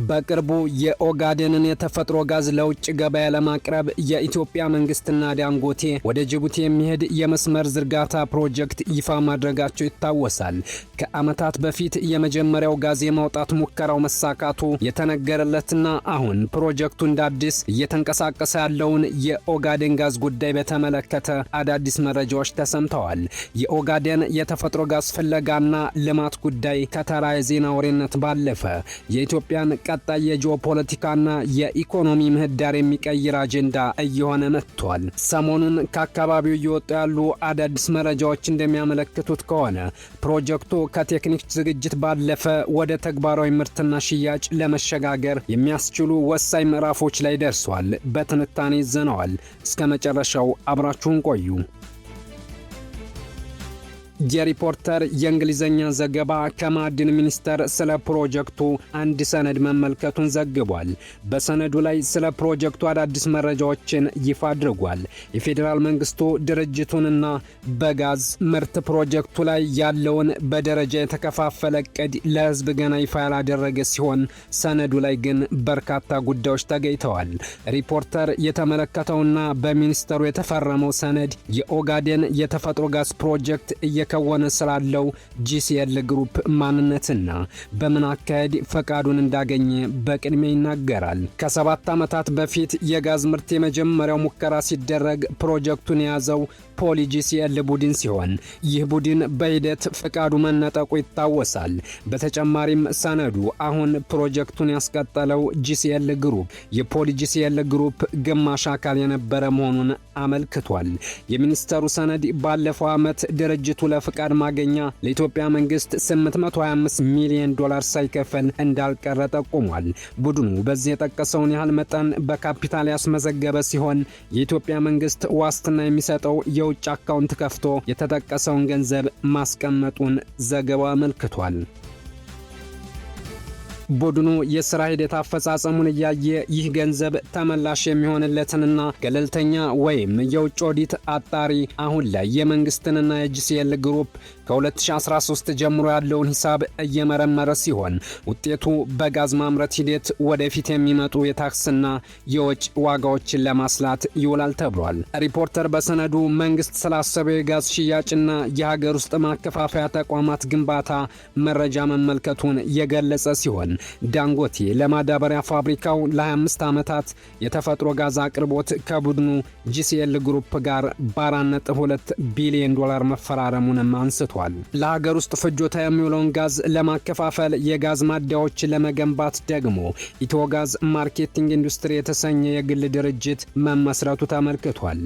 በቅርቡ የኦጋዴንን የተፈጥሮ ጋዝ ለውጭ ገበያ ለማቅረብ የኢትዮጵያ መንግስትና ዳንጎቴ ወደ ጅቡቲ የሚሄድ የመስመር ዝርጋታ ፕሮጀክት ይፋ ማድረጋቸው ይታወሳል። ከዓመታት በፊት የመጀመሪያው ጋዝ የማውጣት ሙከራው መሳካቱ የተነገረለትና አሁን ፕሮጀክቱ እንደ አዲስ እየተንቀሳቀሰ ያለውን የኦጋዴን ጋዝ ጉዳይ በተመለከተ አዳዲስ መረጃዎች ተሰምተዋል። የኦጋዴን የተፈጥሮ ጋዝ ፍለጋና ልማት ጉዳይ ከተራ የዜና ወሬነት ባለፈ የኢትዮጵያን ቀጣይ የጂኦፖለቲካና የኢኮኖሚ ምህዳር የሚቀይር አጀንዳ እየሆነ መጥቷል። ሰሞኑን ከአካባቢው እየወጡ ያሉ አዳዲስ መረጃዎች እንደሚያመለክቱት ከሆነ ፕሮጀክቱ ከቴክኒክ ዝግጅት ባለፈ ወደ ተግባራዊ ምርትና ሽያጭ ለመሸጋገር የሚያስችሉ ወሳኝ ምዕራፎች ላይ ደርሷል። በትንታኔ ይዘነዋል። እስከ መጨረሻው አብራችሁን ቆዩ። የሪፖርተር የእንግሊዝኛ ዘገባ ከማዕድን ሚኒስቴር ስለ ፕሮጀክቱ አንድ ሰነድ መመልከቱን ዘግቧል። በሰነዱ ላይ ስለ ፕሮጀክቱ አዳዲስ መረጃዎችን ይፋ አድርጓል። የፌዴራል መንግስቱ ድርጅቱንና በጋዝ ምርት ፕሮጀክቱ ላይ ያለውን በደረጃ የተከፋፈለ ዕቅድ ለህዝብ ገና ይፋ ያላደረገ ሲሆን ሰነዱ ላይ ግን በርካታ ጉዳዮች ተገኝተዋል። ሪፖርተር የተመለከተውና በሚኒስቴሩ የተፈረመው ሰነድ የኦጋዴን የተፈጥሮ ጋዝ ፕሮጀክት ከወነ ስላለው ጂሲኤል ግሩፕ ማንነትና በምን አካሄድ ፈቃዱን እንዳገኘ በቅድሚያ ይናገራል። ከ7 ዓመታት በፊት የጋዝ ምርት የመጀመሪያው ሙከራ ሲደረግ ፕሮጀክቱን የያዘው ፖሊ ጂሲኤል ቡድን ሲሆን ይህ ቡድን በሂደት ፈቃዱ መነጠቁ ይታወሳል። በተጨማሪም ሰነዱ አሁን ፕሮጀክቱን ያስቀጠለው ጂሲኤል ግሩፕ የፖሊ ጂሲኤል ግሩፕ ግማሽ አካል የነበረ መሆኑን አመልክቷል። የሚኒስቴሩ ሰነድ ባለፈው ዓመት ድርጅቱ ለፍቃድ ማግኛ ለኢትዮጵያ መንግስት $825 ሚሊዮን ሳይከፈል እንዳልቀረ ጠቁሟል። ቡድኑ በዚህ የጠቀሰውን ያህል መጠን በካፒታል ያስመዘገበ ሲሆን የኢትዮጵያ መንግስት ዋስትና የሚሰጠው የውጭ አካውንት ከፍቶ የተጠቀሰውን ገንዘብ ማስቀመጡን ዘገባው አመልክቷል። ቡድኑ የሥራ ሂደት አፈጻጸሙን እያየ ይህ ገንዘብ ተመላሽ የሚሆንለትንና ገለልተኛ ወይም የውጭ ኦዲት አጣሪ አሁን ላይ የመንግስትንና የጂሲኤል ግሩፕ ከ2013 ጀምሮ ያለውን ሂሳብ እየመረመረ ሲሆን ውጤቱ በጋዝ ማምረት ሂደት ወደፊት የሚመጡ የታክስና የወጭ ዋጋዎችን ለማስላት ይውላል ተብሏል። ሪፖርተር በሰነዱ መንግስት ስላሰበው የጋዝ ሽያጭና የሀገር ውስጥ ማከፋፈያ ተቋማት ግንባታ መረጃ መመልከቱን የገለጸ ሲሆን ዳንጎቴ ለማዳበሪያ ፋብሪካው ለ25 ዓመታት የተፈጥሮ ጋዝ አቅርቦት ከቡድኑ ጂሲኤል ግሩፕ ጋር $4.2 ቢሊዮን መፈራረሙንም አንስቷል። ለሀገር ውስጥ ፍጆታ የሚውለውን ጋዝ ለማከፋፈል የጋዝ ማደያዎችን ለመገንባት ደግሞ ኢትዮጋዝ ማርኬቲንግ ኢንዱስትሪ የተሰኘ የግል ድርጅት መመስረቱ ተመልክቷል።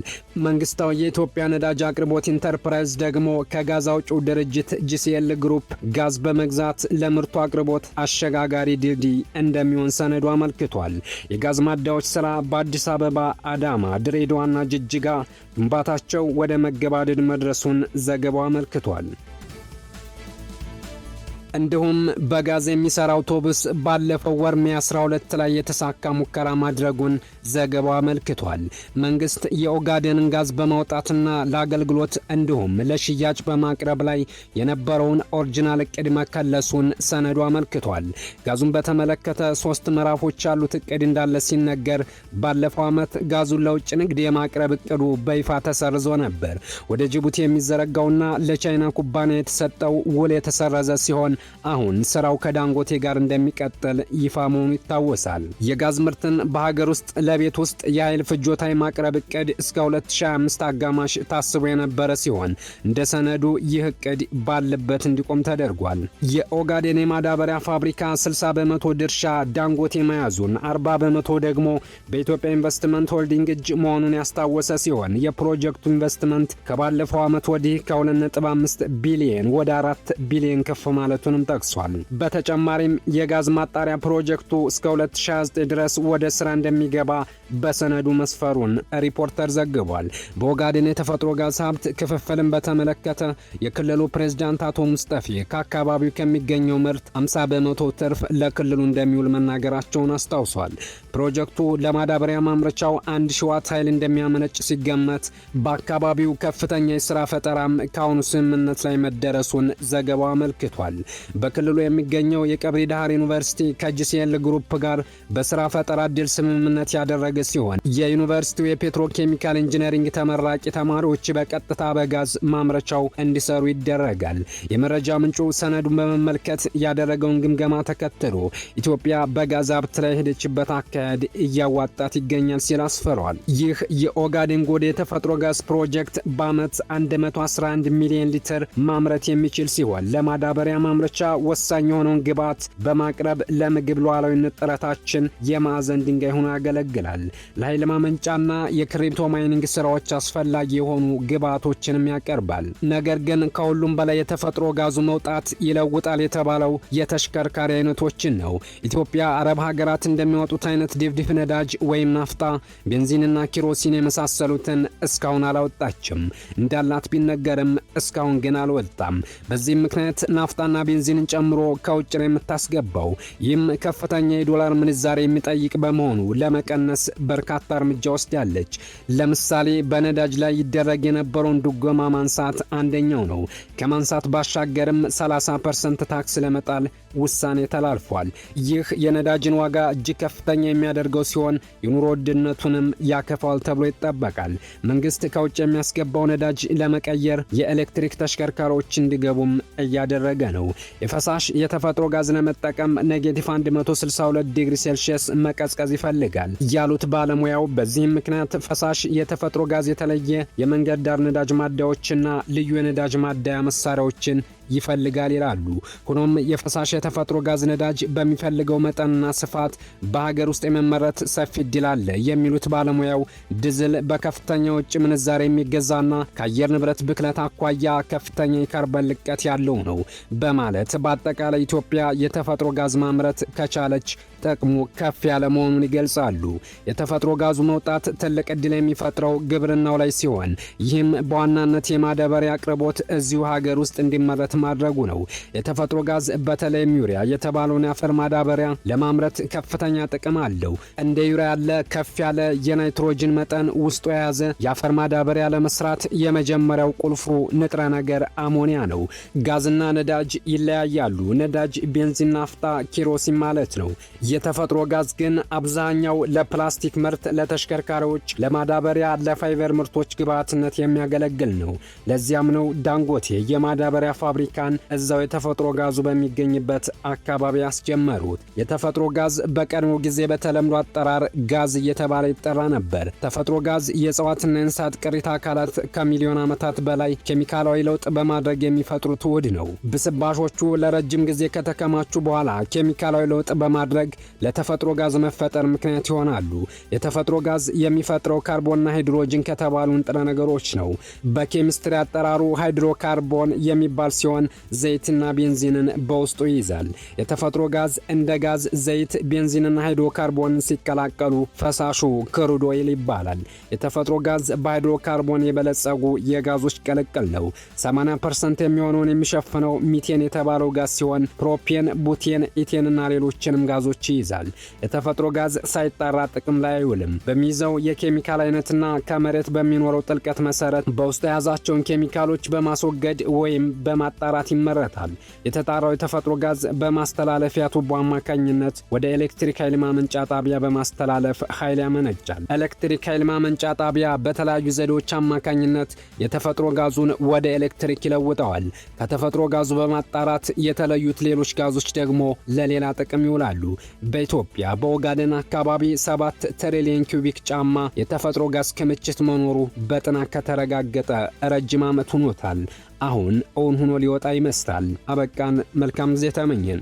መንግስታዊ የኢትዮጵያ ነዳጅ አቅርቦት ኢንተርፕራይዝ ደግሞ ከጋዝ አውጪው ድርጅት ጂሲኤል ግሩፕ ጋዝ በመግዛት ለምርቱ አቅርቦት አሸጋጋሪ ድልድይ እንደሚሆን ሰነዱ አመልክቷል። የጋዝ ማደያዎች ስራ በአዲስ አበባ፣ አዳማ፣ ድሬዳዋና ጅጅጋ ግንባታቸው ወደ መገባደድ መድረሱን ዘገባው አመልክቷል። እንዲሁም በጋዝ የሚሰራ አውቶቡስ ባለፈው ወር ሜይ 12 ላይ የተሳካ ሙከራ ማድረጉን ዘገባው አመልክቷል። መንግስት የኦጋዴንን ጋዝ በማውጣትና ለአገልግሎት እንዲሁም ለሽያጭ በማቅረብ ላይ የነበረውን ኦሪጂናል እቅድ መከለሱን ሰነዱ አመልክቷል። ጋዙን በተመለከተ 3 ምዕራፎች ያሉት እቅድ እንዳለ ሲነገር ባለፈው ዓመት ጋዙን ለውጭ ንግድ የማቅረብ እቅዱ በይፋ ተሰርዞ ነበር። ወደ ጅቡቲ የሚዘረጋውና ለቻይና ኩባንያ የተሰጠው ውል የተሰረዘ ሲሆን አሁን ስራው ከዳንጎቴ ጋር እንደሚቀጥል ይፋ መሆኑ ይታወሳል። የጋዝ ምርትን በሀገር ውስጥ ለቤት ውስጥ የኃይል ፍጆታ የማቅረብ እቅድ እስከ 2025 አጋማሽ ታስቦ የነበረ ሲሆን እንደ ሰነዱ ይህ እቅድ ባለበት እንዲቆም ተደርጓል። የኦጋዴን የማዳበሪያ ፋብሪካ 60 በመቶ ድርሻ ዳንጎቴ መያዙን 40 በመቶ ደግሞ በኢትዮጵያ ኢንቨስትመንት ሆልዲንግ እጅ መሆኑን ያስታወሰ ሲሆን የፕሮጀክቱ ኢንቨስትመንት ከባለፈው ዓመት ወዲህ ከ2.5 ቢሊዮን ወደ 4 ቢሊዮን ከፍ ማለቱን ጠቅሷል። በተጨማሪም የጋዝ ማጣሪያ ፕሮጀክቱ እስከ 2029 ድረስ ወደ ስራ እንደሚገባ በሰነዱ መስፈሩን ሪፖርተር ዘግቧል። በኦጋዴን የተፈጥሮ ጋዝ ሀብት ክፍፍልን በተመለከተ የክልሉ ፕሬዝዳንት አቶ ሙስጠፌ ከአካባቢው ከሚገኘው ምርት 50 በመቶ ትርፍ ለክልሉ እንደሚውል መናገራቸውን አስታውሷል። ፕሮጀክቱ ለማዳበሪያ ማምረቻው 1000 ዋት ኃይል እንደሚያመነጭ ሲገመት በአካባቢው ከፍተኛ የሥራ ፈጠራም ከአሁኑ ስምምነት ላይ መደረሱን ዘገባው አመልክቷል። በክልሉ የሚገኘው የቀብሪ ዳሃር ዩኒቨርሲቲ ከጂሲኤል ግሩፕ ጋር በስራ ፈጠራ እድል ስምምነት ያደረገ ሲሆን የዩኒቨርሲቲው የፔትሮኬሚካል ኢንጂነሪንግ ተመራቂ ተማሪዎች በቀጥታ በጋዝ ማምረቻው እንዲሰሩ ይደረጋል። የመረጃ ምንጩ ሰነዱን በመመልከት ያደረገውን ግምገማ ተከትሎ ኢትዮጵያ በጋዝ ሀብት ላይ ሄደችበት አካሄድ እያዋጣት ይገኛል ሲል አስፈሯል። ይህ የኦጋዴን ጎዴ የተፈጥሮ ጋዝ ፕሮጀክት በዓመት 111 ሚሊዮን ሊትር ማምረት የሚችል ሲሆን ለማዳበሪያ ማምረቻ ወሳኝ የሆነውን ግብዓት በማቅረብ ለምግብ ሉዓላዊነት ጥረታችን የማዕዘን ድንጋይ ሆኖ ያገለግላል። ለኃይል ማመንጫና የክሪፕቶ ማይኒንግ ስራዎች አስፈላጊ የሆኑ ግብዓቶችንም ያቀርባል። ነገር ግን ከሁሉም በላይ የተፈጥሮ ጋዙ መውጣት ይለውጣል የተባለው የተሽከርካሪ አይነቶችን ነው። ኢትዮጵያ አረብ ሀገራት እንደሚወጡት አይነት ድፍድፍ ነዳጅ ወይም ናፍጣ፣ ቤንዚንና ኪሮሲን የመሳሰሉትን እስካሁን አላወጣችም። እንዳላት ቢነገርም እስካሁን ግን አልወጣም። በዚህም ምክንያት ናፍጣና ቤንዚንን ጨምሮ ከውጭ ነው የምታስገባው። ይህም ከፍተኛ የዶላር ምንዛሬ የሚጠይቅ በመሆኑ ለመቀነስ በርካታ እርምጃ ወስዳለች። ለምሳሌ በነዳጅ ላይ ይደረግ የነበረውን ድጎማ ማንሳት አንደኛው ነው። ከማንሳት ባሻገርም 30% ታክስ ለመጣል ውሳኔ ተላልፏል። ይህ የነዳጅን ዋጋ እጅግ ከፍተኛ የሚያደርገው ሲሆን የኑሮ ውድነቱንም ያከፋዋል ተብሎ ይጠበቃል። መንግስት ከውጭ የሚያስገባው ነዳጅ ለመቀየር የኤሌክትሪክ ተሽከርካሪዎች እንዲገቡም እያደረገ ነው። የፈሳሽ የተፈጥሮ ጋዝ ለመጠቀም -162 ዲግሪ ሴልሺየስ መቀዝቀዝ ይፈልጋል ያሉት ባለሙያው፣ በዚህም ምክንያት ፈሳሽ የተፈጥሮ ጋዝ የተለየ የመንገድ ዳር ነዳጅ ማደያዎችና ልዩ የነዳጅ ማደያ መሳሪያዎችን ይፈልጋል ይላሉ። ሆኖም የፈሳሽ የተፈጥሮ ጋዝ ነዳጅ በሚፈልገው መጠንና ስፋት በሀገር ውስጥ የመመረት ሰፊ እድል አለ የሚሉት ባለሙያው ዲዝል በከፍተኛ ውጭ ምንዛሬ የሚገዛና ከአየር ንብረት ብክለት አኳያ ከፍተኛ የካርበን ልቀት ያለው ነው በማለት በአጠቃላይ ኢትዮጵያ የተፈጥሮ ጋዝ ማምረት ከቻለች ጥቅሙ ከፍ ያለ መሆኑን ይገልጻሉ። የተፈጥሮ ጋዙ መውጣት ትልቅ እድል የሚፈጥረው ግብርናው ላይ ሲሆን ይህም በዋናነት የማዳበሪያ አቅርቦት እዚሁ ሀገር ውስጥ እንዲመረት ማድረጉ ነው። የተፈጥሮ ጋዝ በተለይም ዩሪያ የተባለውን የአፈር ማዳበሪያ ለማምረት ከፍተኛ ጥቅም አለው። እንደ ዩሪያ ያለ ከፍ ያለ የናይትሮጅን መጠን ውስጡ የያዘ የአፈር ማዳበሪያ ለመስራት የመጀመሪያው ቁልፉ ንጥረ ነገር አሞኒያ ነው። ጋዝና ነዳጅ ይለያያሉ። ነዳጅ ቤንዚን፣ ናፍጣ፣ ኪሮሲን ማለት ነው። የተፈጥሮ ጋዝ ግን አብዛኛው ለፕላስቲክ ምርት፣ ለተሽከርካሪዎች፣ ለማዳበሪያ፣ ለፋይበር ምርቶች ግብዓትነት የሚያገለግል ነው። ለዚያም ነው ዳንጎቴ የማዳበሪያ ፋብሪካን እዛው የተፈጥሮ ጋዙ በሚገኝበት አካባቢ ያስጀመሩት። የተፈጥሮ ጋዝ በቀድሞ ጊዜ በተለምዶ አጠራር ጋዝ እየተባለ ይጠራ ነበር። ተፈጥሮ ጋዝ የእጽዋትና የእንስሳት ቅሪተ አካላት ከሚሊዮን ዓመታት በላይ ኬሚካላዊ ለውጥ በማድረግ የሚፈጥሩት ውህድ ነው። ብስባሾቹ ለረጅም ጊዜ ከተከማቹ በኋላ ኬሚካላዊ ለውጥ በማድረግ ለተፈጥሮ ጋዝ መፈጠር ምክንያት ይሆናሉ። የተፈጥሮ ጋዝ የሚፈጥረው ካርቦንና ሃይድሮጅን ከተባሉ ንጥረ ነገሮች ነው። በኬሚስትሪ አጠራሩ ሃይድሮካርቦን የሚባል ሲሆን ዘይትና ቤንዚንን በውስጡ ይይዛል። የተፈጥሮ ጋዝ እንደ ጋዝ፣ ዘይት፣ ቤንዚንና ሃይድሮካርቦንን ሲቀላቀሉ ፈሳሹ ክሩድ ኦይል ይባላል። የተፈጥሮ ጋዝ በሃይድሮካርቦን የበለጸጉ የጋዞች ቅልቅል ነው። 80% የሚሆነውን የሚሸፍነው ሚቴን የተባለው ጋዝ ሲሆን ፕሮፔን፣ ቡቴን፣ ኢቴንና ሌሎችንም ጋዞች ይይዛል። የተፈጥሮ ጋዝ ሳይጣራ ጥቅም ላይ አይውልም። በሚይዘው የኬሚካል አይነትና ከመሬት በሚኖረው ጥልቀት መሰረት በውስጡ የያዛቸውን ኬሚካሎች በማስወገድ ወይም በማጣራት ይመረታል። የተጣራው የተፈጥሮ ጋዝ በማስተላለፊያ ቱቦ አማካኝነት ወደ ኤሌክትሪክ ኃይል ማመንጫ ጣቢያ በማስተላለፍ ኃይል ያመነጫል። ኤሌክትሪክ ኃይል ማመንጫ ጣቢያ በተለያዩ ዘዴዎች አማካኝነት የተፈጥሮ ጋዙን ወደ ኤሌክትሪክ ይለውጠዋል። ከተፈጥሮ ጋዙ በማጣራት የተለዩት ሌሎች ጋዞች ደግሞ ለሌላ ጥቅም ይውላሉ። በኢትዮጵያ በኦጋዴን አካባቢ 7 ትሪሊዮን ኪዩቢክ ጫማ የተፈጥሮ ጋዝ ክምችት መኖሩ በጥናት ከተረጋገጠ ረጅም ዓመት ሆኖታል። አሁን እውን ሆኖ ሊወጣ ይመስላል። አበቃን። መልካም ጊዜ ተመኘን።